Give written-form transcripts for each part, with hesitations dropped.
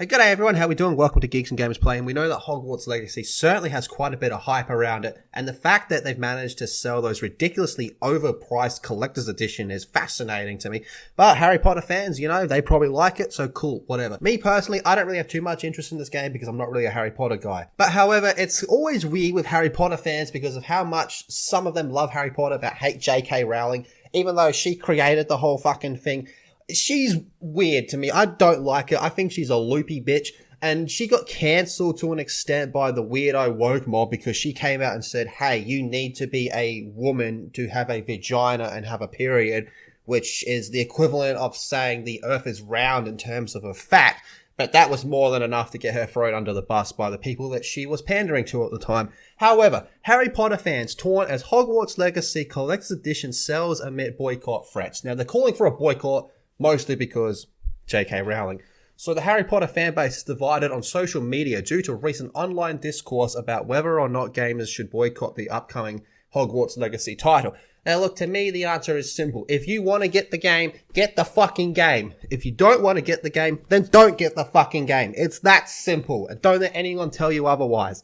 Hey, g'day everyone, how we doing? Welcome to Geeks and Gamers Play, and we know that Hogwarts Legacy certainly has quite a bit of hype around it, and the fact that they've managed to sell those ridiculously overpriced collector's edition is fascinating to me. But Harry Potter fans, you know, they probably like it, so cool, whatever. Me personally, I don't really have too much interest in this game because I'm not really a Harry Potter guy. But however, it's always weird with Harry Potter fans because of how much some of them love Harry Potter but hate j.k. Rowling, even though she created the whole fucking thing. She's weird to me. I don't like her. I think she's a loopy bitch. And she got cancelled to an extent by the weirdo woke mob because she came out and said, hey, you need to be a woman to have a vagina and have a period, which is the equivalent of saying the earth is round in terms of a fact. But that was more than enough to get her thrown under the bus by the people that she was pandering to at the time. However, Harry Potter fans torn as Hogwarts Legacy Collector's Edition sells amid boycott threats. Now, they're calling for a boycott mostly because j.k. Rowling. So the Harry Potter fanbase is divided on social media due to recent online discourse about whether or not gamers should boycott the upcoming Hogwarts Legacy title. Now look, to me the answer is simple. If you want to get the game, get the fucking game. If you don't want to get the game, then don't get the fucking game. It's that simple, and don't let anyone tell you otherwise.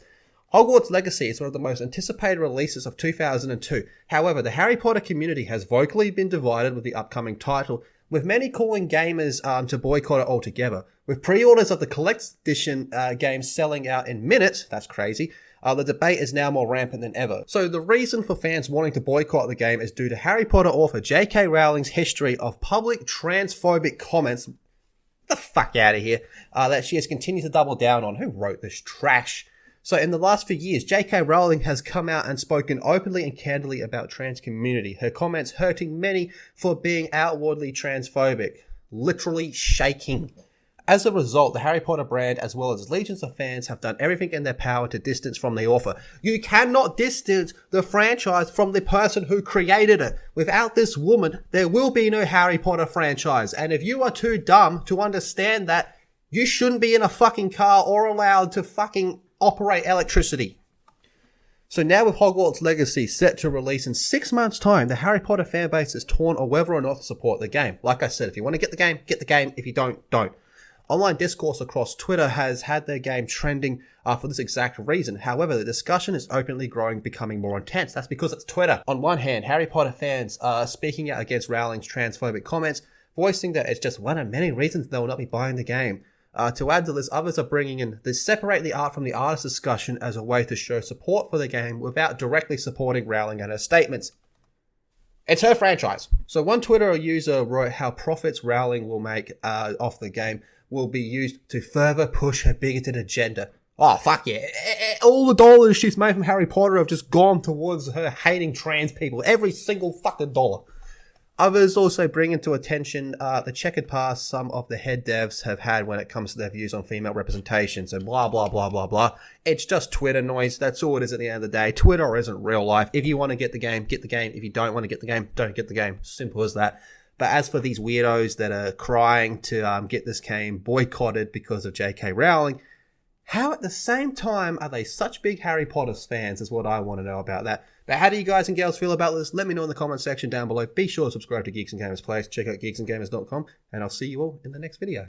Hogwarts Legacy is one of the most anticipated releases of 2002. However, the Harry Potter community has vocally been divided with the upcoming title, with many calling gamers to boycott it altogether. With pre-orders of the Collector's Edition game selling out in minutes, that's crazy, the debate is now more rampant than ever. So the reason for fans wanting to boycott the game is due to Harry Potter author j.k. Rowling's history of public transphobic comments, get the fuck out of here, that she has continued to double down on. Who wrote this trash? So in the last few years, j.k. Rowling has come out and spoken openly and candidly about trans community, her comments hurting many for being outwardly transphobic, literally shaking. As a result, the Harry Potter brand, as well as legions of fans, have done everything in their power to distance from the author. You cannot distance the franchise from the person who created it. Without this woman, there will be no Harry Potter franchise. And if you are too dumb to understand that, you shouldn't be in a fucking car or allowed to fucking operate electricity. So now with Hogwarts Legacy set to release in 6 months' time, the Harry Potter fanbase is torn on whether or not to support the game. Like I said, if you want to get the game, get the game. If you don't, don't. Online discourse across Twitter has had their game trending for this exact reason. However, the discussion is openly growing, becoming more intense. That's because it's Twitter. On one hand, Harry Potter fans are speaking out against Rowling's transphobic comments, voicing that it's just one of many reasons they will not be buying the game. To add to this, others are bringing in the separate the art from the artist discussion as a way to show support for the game without directly supporting Rowling and her statements. It's her franchise. So one Twitter user wrote how profits Rowling will make off the game will be used to further push her bigoted agenda. Oh, fuck yeah. All the dollars she's made from Harry Potter have just gone towards her hating trans people. Every single fucking dollar. Others also bring into attention the checkered past some of the head devs have had when it comes to their views on female representations and blah, blah, blah, blah, blah. It's just Twitter noise. That's all it is at the end of the day. Twitter isn't real life. If you want to get the game, get the game. If you don't want to get the game, don't get the game. Simple as that. But as for these weirdos that are crying to get this game boycotted because of j.k. Rowling, how at the same time are they such big Harry Potter fans is what I want to know about that. But how do you guys and girls feel about this? Let me know in the comment section down below. Be sure to subscribe to Geeks and Gamers Play. Check out geeksandgamers.com, and I'll see you all in the next video.